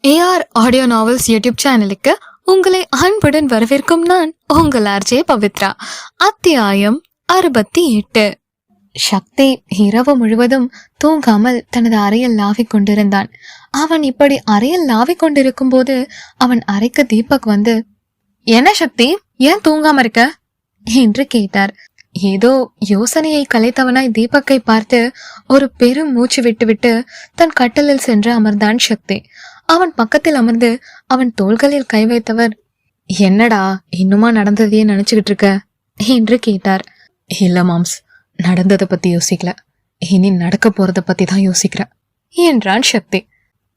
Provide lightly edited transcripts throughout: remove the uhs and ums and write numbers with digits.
AR audio novels YouTube சேனலுக்கு உங்களை அன்புடன் வரவேற்கும் நான் உங்கள் ஆர்ஜே பவித்ரா. அத்தியாயம் 68. சக்தி இரவு முழுவதும் தூங்காமல் தனது அறையில் லாவிக் கொண்டிருந்தான். அவன் இப்படி அறையில் லாவிக் கொண்டிருக்கும் போது அவன் அறைக்கு தீபக் வந்து, என்ன சக்தி, ஏன் தூங்காம இருக்க என்று கேட்டார். ஏதோ யோசனையை கலைத்தவனாய் தீபக்கை பார்த்து ஒரு பெரும் மூச்சு விட்டுவிட்டு தன் கட்டலில் சென்று அமர்ந்தான் சக்தி. அவன் பக்கத்தில் அமர்ந்து அவன் தோள்களில் கை வைத்தவர், என்னடா இன்னுமா நடந்ததையே நினைச்சுக்கிட்டு இருக்க என்று கேட்டார். இல்ல மாம்ஸ், நடந்ததை பத்தி யோசிக்கல, இனி நடக்க போறத பத்தி தான் யோசிக்கிற என்றான் சக்தி.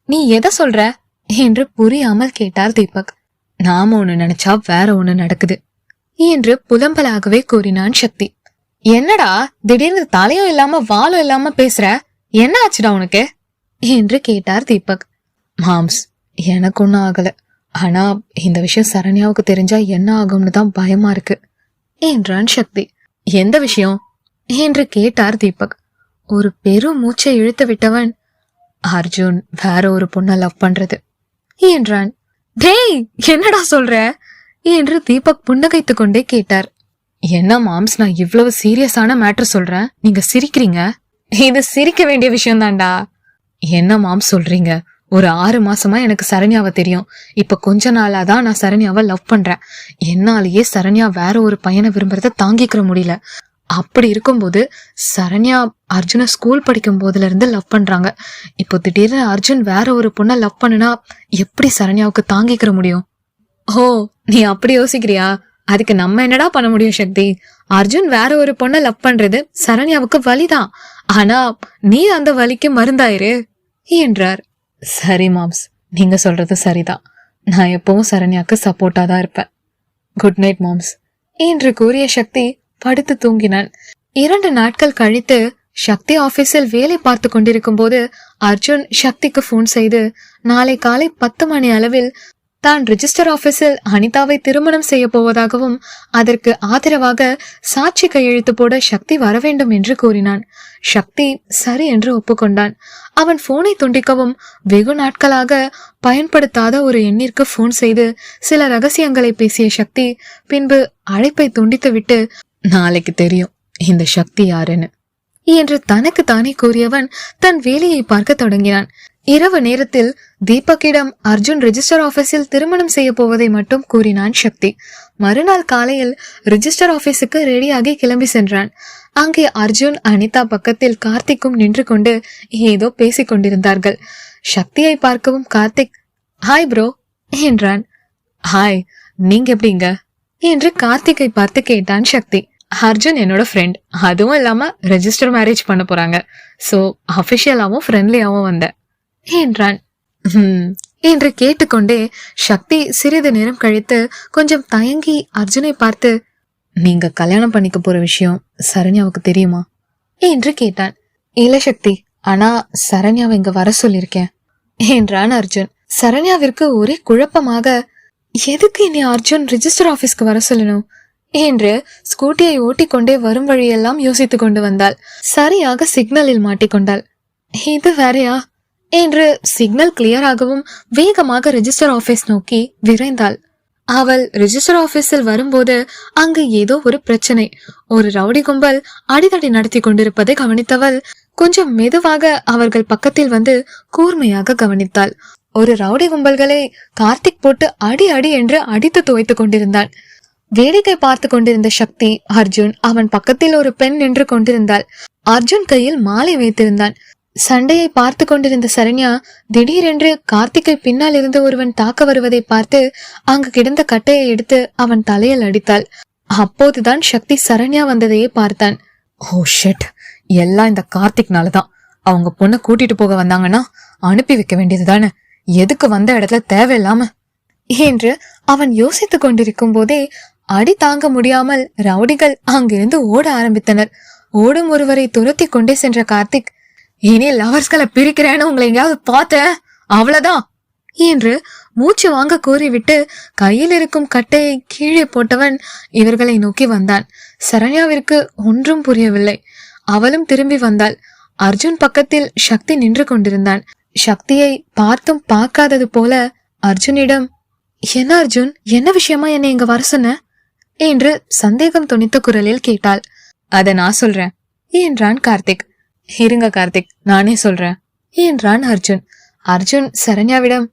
நீ எதை சொல்ற என்று புரியாமல் கேட்டார் தீபக். நாம ஒண்ணு நினைச்சா வேற ஒண்ணு நடக்குது என்று புலம்பலாகவே கூறினான் சக்தி. என்னடா திடீர்னு தலையும் இல்லாம வாலும் இல்லாம பேசுற, என்ன ஆச்சுடா உனக்கு என்று கேட்டார் தீபக். மாம்ஸ், எனக்கு ஒன்னும் ஆகல, ஆனா இந்த விஷயம் சரண்யாவுக்கு தெரிஞ்சா என்ன ஆகும்னு தான் பயமா இருக்கு என்றான் சக்தி. எந்த விஷயம் என்று கேட்டார் தீபக். ஒரு பெரும் மூச்சை இழுத்து விட்டவன், அர்ஜுன் வேற ஒரு பொண்ண லவ் பண்றது என்றான். டேய், என்னடா சொல்ற என்று தீபக் புன்னகைத்து கொண்டே கேட்டார். என்ன மாம்ஸ், நான் இவ்வளவு சீரியஸான மேட்டர் சொல்றேன், நீங்க சிரிக்கிறீங்க. இது சிரிக்க வேண்டிய விஷயம் தான்டா. என்ன மாம்ஸ் சொல்றீங்க? ஒரு 6 மாசமா எனக்கு சரண்யாவை தெரியும். இப்ப கொஞ்ச நாளாதான் நான் சரண்யாவை லவ் பண்றேன். என்னாலேயே சரண்யா வேற ஒரு பையனை விரும்புறத தாங்கிக்கிற முடியல. அப்படி இருக்கும்போது சரண்யா அர்ஜுன ஸ்கூல் படிக்கும் போதுல இருந்து லவ் பண்றாங்க. இப்போ திடீர்னு அர்ஜுன் வேற ஒரு பொண்ணை லவ் பண்ணுனா எப்படி சரண்யாவுக்கு தாங்கிக்கிற முடியும்? ஓ, நீ அப்படி யோசிக்கிறியா? அதுக்கு நம்ம என்னடா பண்ண முடியும் சக்தி? அர்ஜுன் வேற ஒரு பொண்ணை லவ் பண்றது சரண்யாவுக்கு வலிதான். ஆனா நீ அந்த வலிக்கு மருந்தாயிரு என்றார். சரி மாம்ஸ், நீங்க சொல்றது சரிதான். நான் எப்பவும் சரண்யாக்கு சப்போர்ட்டா தான் இருப்பேன். குட் நைட் மாம்ஸ் என்று கூறிய சக்தி படுத்து தூங்கினான். 2 நாட்கள் கழித்து சக்தி ஆபீஸில் வேலை பார்த்து கொண்டிருக்கும் போது அர்ஜுன் சக்திக்கு போன் செய்து நாளை காலை 10 மணி அளவில் தான் ரிஜிஸ்டர் ஆபீஸில் அனிதாவை திருமணம் செய்ய போவதாகவும் அதற்கு ஆதரவாக சாட்சி கையெழுத்து போட சக்தி வர வேண்டும் என்று கூறினான். சக்தி சரி என்று ஒப்புக்கொண்டான். அவன் போனை துண்டிக்கவும் வெகு நாட்களாக பயன்படுத்தாத ஒரு எண்ணிற்கு போன் செய்து சில ரகசியங்களை பேசிய சக்தி பின்பு அழைப்பை துண்டித்துவிட்டு, நாளைக்கு தெரியும் இந்த சக்தி யாருன்னு என்று தனக்கு தானே கூறியவன் தன் வேலையை பார்க்க தொடங்கினான். இரவு நேரத்தில் தீபக்கிடம் அர்ஜுன் ரிஜிஸ்டர் ஆபீஸில் திருமணம் செய்ய போவதை மட்டும் கூறினான் சக்தி. மறுநாள் காலையில் ரிஜிஸ்டர் ஆபீஸுக்கு ரெடியாகி கிளம்பி சென்றான். அங்கே அர்ஜுன் அனிதா பக்கத்தில் கார்த்திக்கும் நின்று கொண்டு ஏதோ பேசிக் கொண்டிருந்தார்கள். சக்தியை பார்க்கவும் கார்த்திக், ஹாய் ப்ரோ என்றான். ஹாய், நீங்க எப்படிங்க என்று கார்த்திகை பார்த்து கேட்டான் சக்தி. அர்ஜுன் என்னோட ஃப்ரெண்ட், அதுவும் இல்லாம ரெஜிஸ்டர் மேரேஜ் பண்ண போறாங்க, சோ அபிஷியலாவும் ஃப்ரெண்ட்லியாவும் வந்த என்றான். என்று கேட்டுக்கொண்டே சக்தி சிறிது நேரம் கழித்து கொஞ்சம் தயங்கி அர்ஜுனை பார்த்து, நீங்க கல்யாணம் பண்ணிக்க போற விஷயம் சரண்யாவுக்கு தெரியுமா என்று கேட்டான். இல்ல சக்தி, ஆனா சரண்யாவை இங்க வர சொல்லிருக்கேன் என்றான் அர்ஜுன். சரண்யாவிற்கு ஒரே குழப்பமாக, எதுக்கு இனி அர்ஜுன் ரிஜிஸ்டர் ஆபீஸ்க்கு வர சொல்லணும் என்று ஸ்கூட்டியை ஓட்டிக்கொண்டே வரும் வழியெல்லாம் யோசித்துக் கொண்டு வந்தாள். சரியாக சிக்னலில் மாட்டிக்கொண்டாள். இது வேறையா என்று சிக்னல் கிளியர் ஆகவும் வேகமாக ரிஜிஸ்டர் ஆபீஸ் நோக்கி விரைந்தாள். அவள் ரிஜிஸ்டர் ஆபீஸில் வரும்போது அங்கு ஏதோ ஒரு பிரச்சனை. ஒரு ரவுடி கும்பல் அடிதடி நடத்தி கொண்டிருப்பதை கவனித்தவள் கொஞ்சம் மெதுவாக அவர்கள் பக்கத்தில் வந்து கூர்மையாக கவனித்தாள். ஒரு ரவுடி கும்பல்களை கார்த்திக் போட்டு அடி அடி என்று அடித்து துவைத்துக் கொண்டிருந்தான். வேடிக்கை பார்த்து கொண்டிருந்த சக்தி, அர்ஜுன், அவன் பக்கத்தில் ஒரு பெண் நின்று கொண்டிருந்தாள். அர்ஜுன் கையில் மாலை வைத்திருந்தான். சண்டையை பார்த்து கொண்டிருந்த சரண்யா திடீரென்று கார்த்திகை பின்னால் இருந்து ஒருவன் தாக்க வருவதை பார்த்து அங்கு கிடந்த கட்டையை எடுத்து அவன் தலையில் அடித்தாள். அப்போதுதான் சக்தி சரண்யா வந்ததையே பார்த்தான். ஓ ஷிட், எல்லாம் இந்த கார்த்திக்னாலதான். அவங்க பொண்ணை கூட்டிட்டு போக வந்தாங்கன்னா அனுப்பி வைக்க வேண்டியதுதானே, எதுக்கு வந்த இடத்துல தேவையில்லாம என்று அவன் யோசித்துக் கொண்டிருக்கும் போதே அடி தாங்க முடியாமல் ரவுடிகள் அங்கிருந்து ஓட ஆரம்பித்தனர். ஓடும் ஒருவரை துரத்தி கொண்டே சென்ற கார்த்திக், இனி லவர்ஸ்களை பிரிக்கிறேன்னு உங்களை எங்கேயாவது பார்த்த அவ்வளவுதான் என்று மூச்சு வாங்க கூறிவிட்டு கையில் இருக்கும் கட்டையை கீழே போட்டவன் இவர்களை நோக்கி வந்தான். சரண்யாவிற்கு ஒன்றும் புரியவில்லை. அவளும் திரும்பி வந்தாள். அர்ஜுன் பக்கத்தில் சக்தி நின்று கொண்டிருந்தான். சக்தியை பார்த்தும் பார்க்காதது போல அர்ஜுனிடம், என்ன அர்ஜுன், என்ன விஷயமா என்னை இங்க வர சொன்ன என்று சந்தேகம் துணித்த குரலில் கேட்டாள். அத நான் சொல்றேன் என்றான் கார்த்திக். இருங்க கார்த்திக், நானே சொல்றேன் என்றான் அர்ஜுன். அர்ஜுன் சரண்யாவிடம்,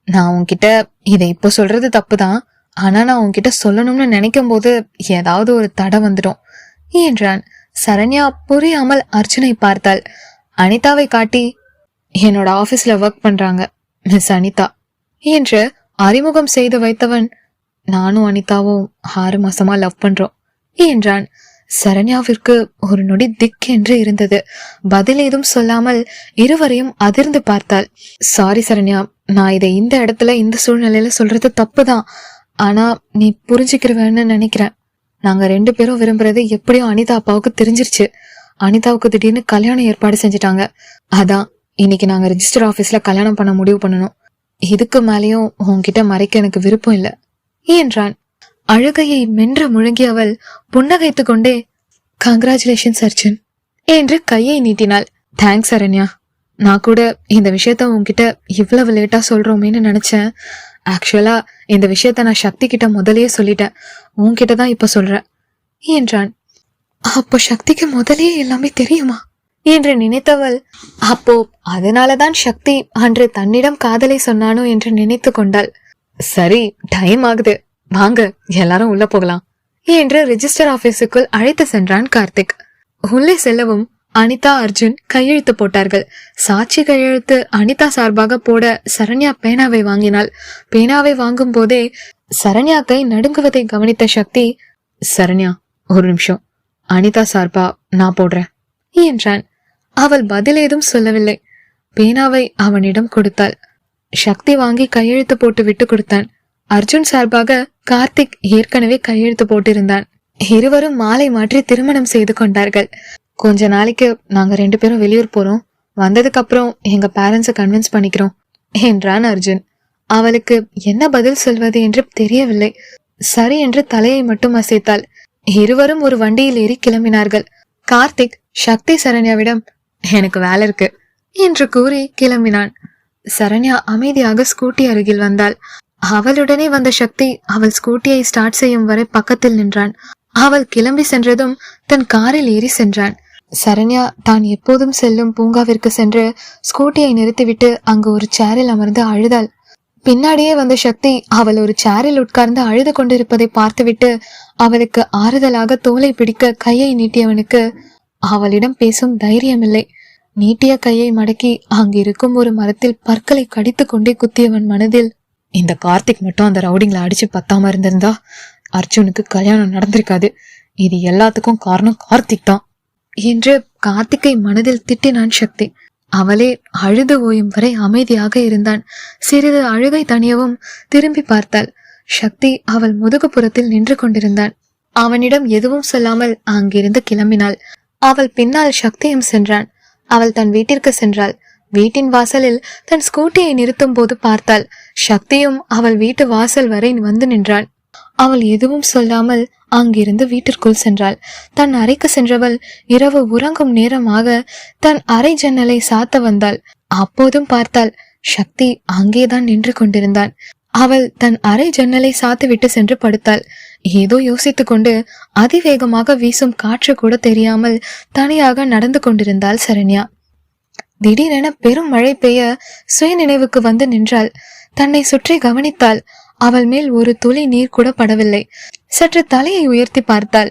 நான் உன்கிட்ட இதை இப்போ சொல்றது தப்புதான், ஆனா நான் உன்கிட்ட சொல்லணும்னு நினைக்கும் போது ஏதாவது ஒரு தடை வந்துடும் என்றான். சரண்யா புரியாமல் அர்ஜுனை பார்த்தாள். அனிதாவை காட்டி, என்னோட ஆபீஸ்ல ஒர்க் பண்றாங்க மிஸ் அனிதா என்று அறிமுகம் செய்து வைத்தவன், நானும் அனிதாவும் 6 மாசமா லவ் பண்றோம் என்றான். சரண்யாவிற்கு ஒரு நொடி திக் என்று இருந்தது. பதில் ஏதும் சொல்லாமல் இருவரையும் அதிர்ந்து பார்த்தாள். சாரி சரண்யா, நான் இதை இந்த இடத்துல இந்த சூழ்நிலையில சொல்றது தப்புதான், ஆனா நீ புரிஞ்சுக்கிறவன்னு நினைக்கிறேன். நாங்க 2 பேரும் விரும்புறது எப்படியோ அனிதா அப்பாவுக்கு தெரிஞ்சிருச்சு. அனிதாவுக்கு திடீர்னு கல்யாணம் ஏற்பாடு செஞ்சுட்டாங்க. அதான் இன்னைக்கு நாங்க ரெஜிஸ்டர் ஆபீஸ்ல கல்யாணம் பண்ண முடிவு பண்ணணும். இதுக்கு மேலேயும் உன்கிட்ட மறைக்க எனக்கு விருப்பம் இல்ல என்றான். அழுகையை மென்று முழங்கியவள் புன்னகைத்துக் கொண்டே, கங்க்ராச்சுலேஷன்ஸ் அர்ஜுன் என்று கையை நீட்டினாள். தேங்க்ஸ் சரண்யா, நான் கூட இந்த விஷயத்த உன்கிட்ட இவ்வளவு லேட்டா சொல்றோமேன்னு நினைச்சேன். ஆக்சுவலா இந்த விஷயத்த நான் சக்தி கிட்ட முதலையே சொல்லிட்டேன், உன்கிட்டதான் இப்ப சொல்றேன் என்றான். அப்போ சக்திக்கு முதலே எல்லாமே தெரியுமா என்று நினைத்தவள், அப்போ அதனாலதான் சக்தி அன்று தன்னிடம் காதலை சொன்னானோ என்று நினைத்து கொண்டாள். சரி, டைம் ஆகுது, வாங்க எல்லாரும் உள்ள போகலாம் என்று ரெஜிஸ்டர் ஆபீஸுக்குள் அழைத்து சென்றான் கார்த்திக். உள்ளே செல்லவும் அனிதா அர்ஜுன் கையெழுத்து போட்டார்கள். சாட்சி கையெழுத்து அனிதா சார்பாக போட சரண்யா பேனாவை வாங்கினாள். பேனாவை வாங்கும் போதே சரண்யா கை நடுங்குவதை கவனித்த சக்தி, சரண்யா ஒரு நிமிஷம், அனிதா சார்பா நான் போடுறேன் என்றான். அவள் பதில் ஏதும் சொல்லவில்லை. பேனாவை அவனிடம் கொடுத்தாள். சக்தி வாங்கி கையெழுத்து போட்டு விட்டு கொடுத்தான். அர்ஜுன் சார்பாக கார்த்திக் ஏற்கனவே கையெழுத்து போட்டிருந்தான். இருவரும் மாலை மாற்றி திருமணம் செய்து கொண்டார்கள். கொஞ்ச நாளைக்கு நாங்க 2 பேரும் வெளியூர் போறோம், வந்ததுக்கு அப்புறம் எங்க பேரண்ட்ஸை கன்வின்ஸ் பண்ணிக்கிறோம் என்றான் அர்ஜுன். அவளுக்கு என்ன பதில் சொல்வது என்று தெரியவில்லை. சரி என்று தலையை மட்டும் அசைத்தாள். இருவரும் ஒரு வண்டியில் ஏறி கிளம்பினார்கள். கார்த்திக் சக்தி சரண்யாவிடம், எனக்கு வேலை இருக்கு என்று கூறி கிளம்பினான். சரண்யா அமைதியாக ஸ்கூட்டி அருகில் வந்தாள். அவளுடனே வந்த சக்தி அவள் ஸ்கூட்டியை ஸ்டார்ட் செய்யும் வரை பக்கத்தில் நின்றான். அவள் கிளம்பி சென்றதும் தன் காரில் ஏறி சென்றான். சரண்யா தான் எப்போதும் செல்லும் பூங்காவிற்கு சென்று ஸ்கூட்டியை நிறுத்திவிட்டு அங்கு ஒரு சேரில் அமர்ந்து அழுதாள். பின்னாடியே வந்த சக்தி அவள் ஒரு சேரில் உட்கார்ந்து அழுது கொண்டிருப்பதை பார்த்துவிட்டு அவளுக்கு ஆறுதலாக தோலை பிடிக்க கையை நீட்டியவனுக்கு அவளிடம் பேசும் தைரியமில்லை. நீட்டிய கையை மடக்கி அங்கிருக்கும் ஒரு மரத்தில் பற்களை கடித்து கொண்டே குத்தியவன் மனதில், இந்த கார்த்திக் மட்டும் அந்த ரவுடிங்களை அடிச்சு பத்தாம இருந்திருந்தா அர்ஜுனுக்கு கல்யாணம் நடந்திருக்காது, இது எல்லாத்துக்கும் காரணம் கார்த்திக் தான் என்று கார்த்திகை மனதில் திட்டினான் சக்தி. அவளே அழுது ஓயும் வரை அமைதியாக இருந்தான். சிறிது அழுகை தனியவும் திரும்பி பார்த்தாள். சக்தி அவள் முதுகுப்புறத்தில் நின்று கொண்டிருந்தான். அவனிடம் எதுவும் சொல்லாமல் அங்கிருந்து கிளம்பினாள். அவள் பின்னால் சக்தியும் சென்றான். அவள் தன் வீட்டிற்கு சென்றாள். வீட்டின் வாசலில் தன் ஸ்கூட்டியை நிறுத்தும் போது பார்த்தாள். சக்தியும் அவள் வீட்டு வாசல் வரை வந்து நின்றான். அவள் எதுவும் சொல்லாமல் அங்கிருந்து வீட்டிற்குள் சென்றாள். தன் அறைக்கு சென்றவள் இரவு உறங்கும் நேரமாக தன் அறை ஜன்னலை சாத்த வந்தாள். அப்போதும் பார்த்தாள், சக்தி அங்கேதான் நின்று கொண்டிருந்தான். அவள் தன் அறை ஜன்னலை சாத்துவிட்டு சென்று படுத்தாள். ஏதோ யோசித்துக் கொண்டு அதிவேகமாக வீசும் காற்று கூட தெரியாமல் தனியாக நடந்து கொண்டிருந்தாள் சரண்யா. திடீரென பெரும் மழை பெய்ய சுய நினைவுக்கு வந்து நின்றாள். தன்னை சுற்றி கவனித்தாள். அவள் மேல் ஒரு துளி நீர் கூட படவில்லை. சற்று தலையை உயர்த்தி பார்த்தாள்.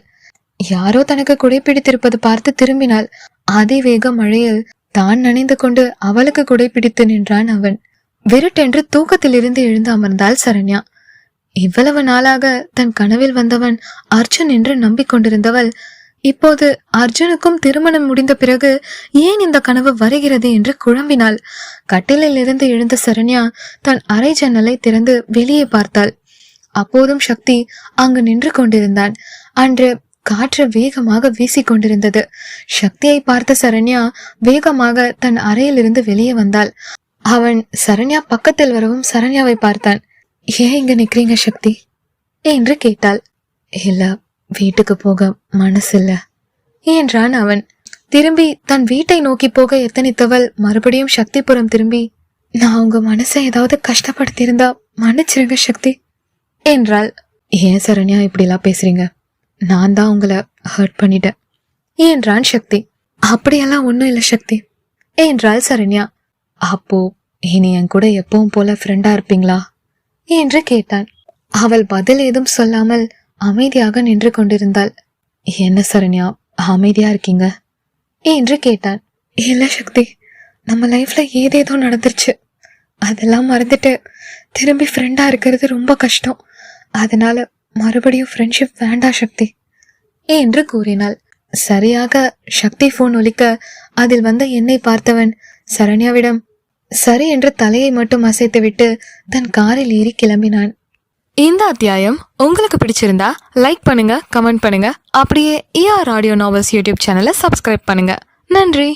யாரோ தனக்கு குடைப்பிடித்திருப்பது பார்த்து திரும்பினாள். அதிவேக மழையில் தான் நனைந்து கொண்டு அவளுக்கு குடைப்பிடித்து நின்றான் அவன். விருட்டென்று தூக்கத்திலிருந்து எழுந்து அமர்ந்தாள் சரண்யா. இவ்வளவு நாளாக தன் கனவில் வந்தவன் அர்ஜுன் என்று நம்பிக்கொண்டிருந்தவள் இப்போது அர்ஜுனுக்கும் திருமணம் முடிந்த பிறகு ஏன் இந்த கனவு வருகிறது என்று குழம்பினாள். கட்டிலில் இருந்து எழுந்த சரண்யா தன் அறை ஜன்னலை திறந்து வெளியே பார்த்தாள். அப்போதும் சக்தி அங்கு நின்று கொண்டிருந்தான். அன்று காற்று வேகமாக வீசிக்கொண்டிருந்தது. சக்தியை பார்த்த சரண்யா வேகமாக தன் அறையிலிருந்து வெளியே வந்தாள். அவன் சரண்யா பக்கத்தில் வரவும் சரண்யாவை பார்த்தான். ஏன் இங்க நிக்கிறீங்க சக்தி என்று கேட்டாள். இல்ல, வீட்டுக்கு போக மனசில்ல என்றான் அவன். திரும்பி தன் வீட்டை நோக்கி போக எத்தனித்தவள் மறுபடியும் சக்திபுரம் திரும்பி, நான் உங்க மனசை ஏதாவது கஷ்டப்படுத்தியிருந்தா மன்னிச்சிருங்க சக்தி என்றாள். ஏன் சரண்யா இப்படிலாம் பேசுறீங்க? நான் தான் உங்களை ஹர்ட் பண்ணிட்டேன் என்றான் சக்தி. அப்படியெல்லாம் ஒன்றும் இல்லை சக்தி என்றாள் சரண்யா. அப்போ இனி என் கூட எப்பவும் போல ஃப்ரெண்டா இருப்பீங்களா என்று கேட்டான். அவள் பதில் ஏதும் சொல்லாமல் அமைதியாக நின்று கொண்டிருந்தாள். என்ன சரண்யா அமைதியா இருக்கீங்க என்று கேட்டான். இல்ல சக்தி, நம்ம லைஃப்ல ஏதேதோ நடந்துருச்சு, அதெல்லாம் மறந்துட்டு திரும்பி ஃப்ரெண்டா இருக்கிறது ரொம்ப கஷ்டம், அதனால மறுபடியும் ஃப்ரெண்ட்ஷிப் வேண்டாம் சக்தி என்று கூறினாள். சரியாக சக்தி போன் ஒலிக்க அதில் வந்த எண்ணை பார்த்தவன் சரண்யாவிடம் சரி என்று தலையை மட்டும் அசைத்துவிட்டு தன் காரில் ஏறி கிளம்பினான். இந்த அத்தியாயம் உங்களுக்கு பிடிச்சிருந்தா லைக் பண்ணுங்க, கமெண்ட் பண்ணுங்க, அப்படியே ER ஆடியோ நாவல்ஸ் யூடியூப் சேனலை சப்ஸ்கிரைப் பண்ணுங்க. நன்றி.